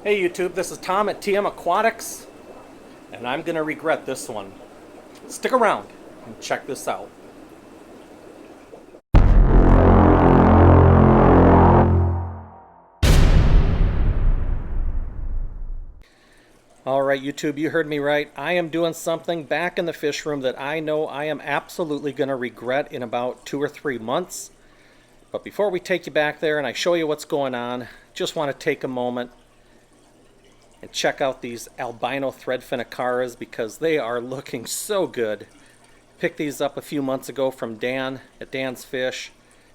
Hey YouTube, this is Tom at TM Aquatics, and I'm going to regret this one. Stick around and check this out. Alright YouTube, you heard me right. I am doing something back in the fish room that I know I am absolutely going to regret in about 2 or 3 months. But before we take you back there and I show you what's going on, just want to take a moment and check out these albino threadfin acaras because they are looking so good. Picked these up a few months ago from Dan at Dan's Fish.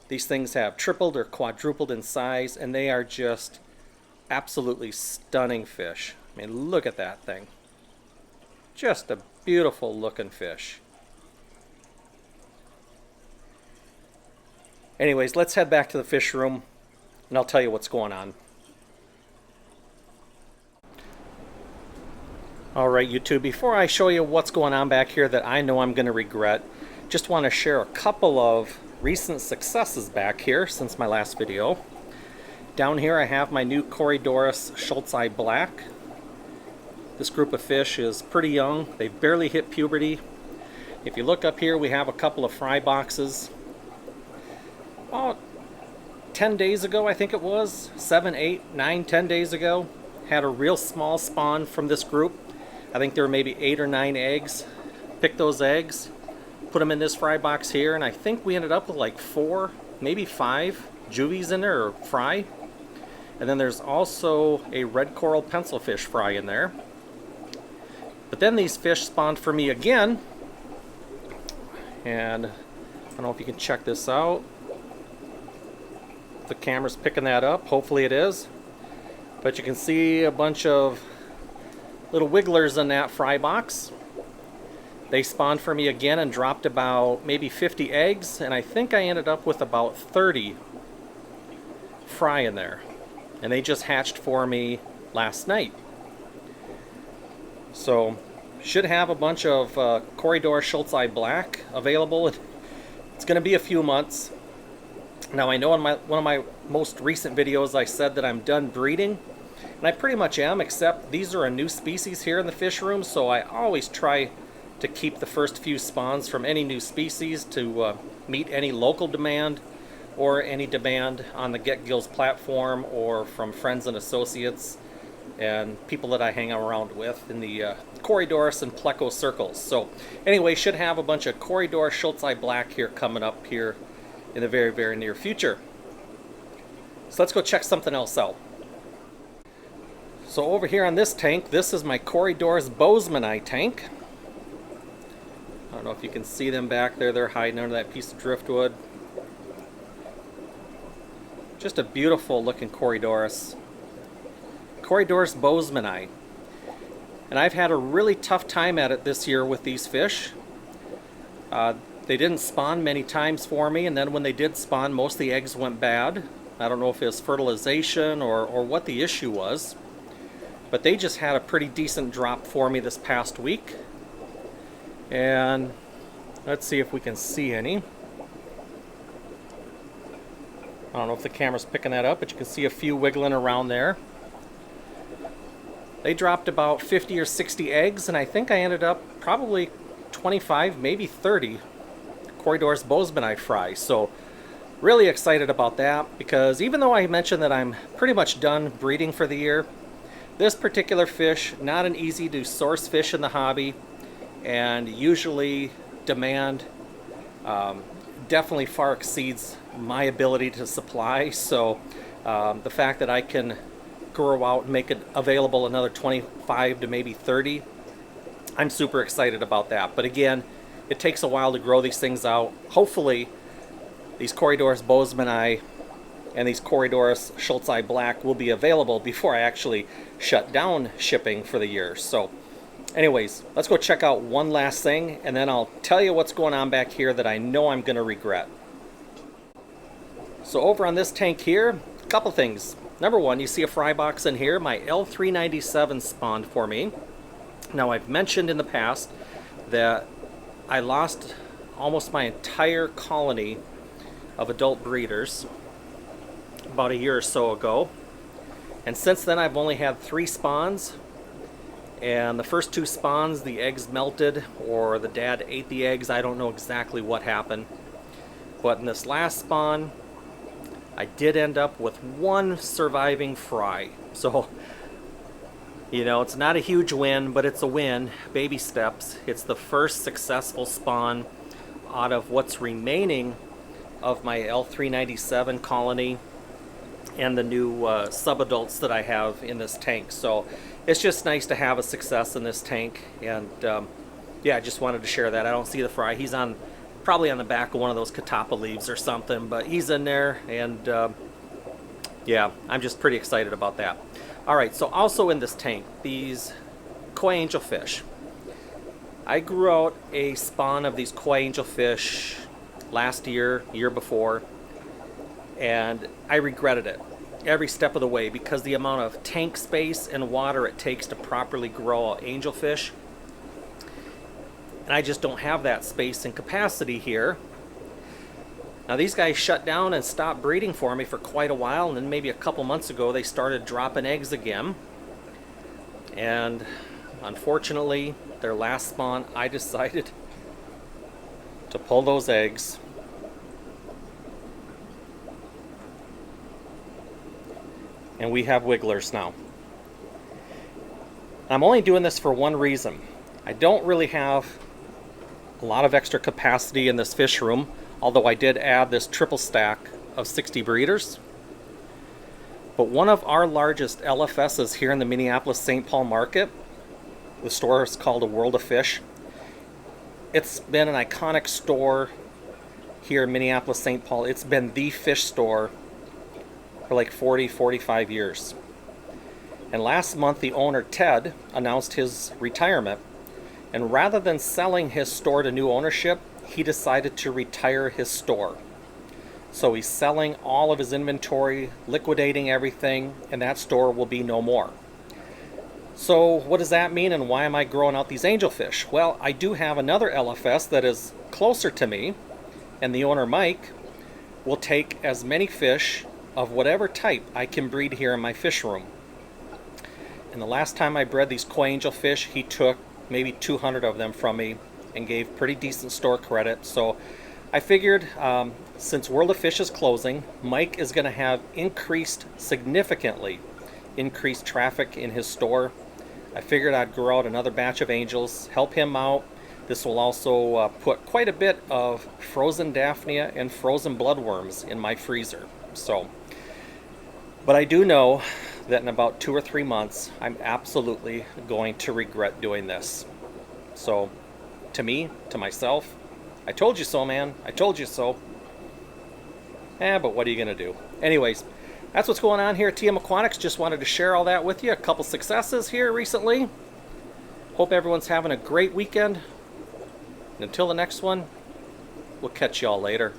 These things have tripled or quadrupled in size, and they are just absolutely stunning fish. I mean, look at that thing. Just a beautiful looking fish. Anyways, let's head back to the fish room and I'll tell you what's going on. Alright YouTube, before I show you what's going on back here that I know I'm going to regret, just want to share a couple of recent successes back here since my last video. Down here I have my new Corydoras Schultzi Black. This group of fish is pretty young. They've barely hit puberty. If you look up here, we have a couple of fry boxes. About 10 days ago, I think it was, 7, 8, 9, 10 days ago, had a real small spawn from this group. I think there were maybe 8 or 9 eggs. Picked those eggs, put them in this fry box here, and I think we ended up with like 4, maybe 5 juvies in there, or fry. And then there's also a red coral pencilfish fry in there. But then these fish spawned for me again, and I don't know if you can check this out. The camera's picking that up, hopefully it is. But you can see a bunch of little wigglers in that fry box. They spawned for me again and dropped about maybe 50 eggs, and I think I ended up with about 30 fry in there. And they just hatched for me last night. So, should have a bunch of Corydoras Schultzi Black available. It's going to be a few months. Now I know in one of my most recent videos I said that I'm done breeding. And I pretty much am, except these are a new species here in the fish room, so I always try to keep the first few spawns from any new species to meet any local demand or any demand on the Get Gills platform or from friends and associates and people that I hang around with in the Corydoras and Pleco circles. So anyway, should have a bunch of Corydoras Schultzi Black here coming up here in the very, very near future. So let's go check something else out. So over here on this tank, this is my Corydoras Bosmanite tank. I don't know if you can see them back there. They're hiding under that piece of driftwood. Just a beautiful looking Corydoras. Corydoras Bosmanite. And I've had a really tough time at it this year with these fish. They didn't spawn many times for me, and then when they did spawn, most of the eggs went bad. I don't know if it was fertilization or what the issue was. But they just had a pretty decent drop for me this past week. And let's see if we can see any. I don't know if the camera's picking that up, but you can see a few wiggling around there. They dropped about 50 or 60 eggs, and I think I ended up probably 25, maybe 30 Corydoras Bosmanite fry. So really excited about that, because even though I mentioned that I'm pretty much done breeding for the year, this particular fish, not an easy to source fish in the hobby, and usually demand definitely far exceeds my ability to supply. So the fact that I can grow out and make it available another 25 to maybe 30, I'm super excited about that. But again, it takes a while to grow these things out. Hopefully these Corydoras Bosmanite and these Corydoras Schultzi Black will be available before I actually shut down shipping for the year. So anyways, let's go check out one last thing, and then I'll tell you what's going on back here that I know I'm going to regret. So over on this tank here, a couple things. Number one, you see a fry box in here. My L397 spawned for me. Now I've mentioned in the past that I lost almost my entire colony of adult breeders about a year or so ago. And since then I've only had 3 spawns, and the first 2 spawns the eggs melted or the dad ate the eggs. I don't know exactly what happened. But in this last spawn I did end up with 1 surviving fry. So, you know, it's not a huge win, but it's a win. Baby steps. It's the first successful spawn out of what's remaining of my L397 colony and the new subadults that I have in this tank. So it's just nice to have a success in this tank, and yeah, I just wanted to share that. I don't see the fry. He's on probably on the back of one of those catappa leaves or something, but he's in there, and yeah, I'm just pretty excited about that. All right, so also in this tank, these koi angelfish. I grew out a spawn of these koi angelfish last year, year before, and I regretted it every step of the way because the amount of tank space and water it takes to properly grow angelfish, and I just don't have that space and capacity here. Now these guys shut down and stopped breeding for me for quite a while, and then maybe a couple months ago they started dropping eggs again, and unfortunately their last spawn I decided to pull those eggs. And we have wigglers now. I'm only doing this for one reason. I don't really have a lot of extra capacity in this fish room, although I did add this triple stack of 60 breeders. But one of our largest LFSs here in the Minneapolis-St. Paul market, the store is called A World of Fish. It's been an iconic store here in Minneapolis-St. Paul. It's been the fish store for like 40-45 years. And last month the owner, Ted, announced his retirement, and rather than selling his store to new ownership, he decided to retire his store. So he's selling all of his inventory, liquidating everything, and that store will be no more. So what does that mean, and why am I growing out these angelfish? Well, I do have another LFS that is closer to me, and the owner, Mike, will take as many fish of whatever type I can breed here in my fish room. And the last time I bred these koi angelfish, he took maybe 200 of them from me and gave pretty decent store credit. So I figured since World of Fish is closing, Mike is going to have significantly increased traffic in his store. I figured I'd grow out another batch of angels, help him out. This will also put quite a bit of frozen Daphnia and frozen bloodworms in my freezer. So, but I do know that in about 2 or 3 months, I'm absolutely going to regret doing this. So, to me, to myself, I told you so, man. I told you so. But what are you going to do? Anyways, that's what's going on here at TM Aquatics. Just wanted to share all that with you. A couple successes here recently. Hope everyone's having a great weekend. And until the next one, we'll catch y'all later.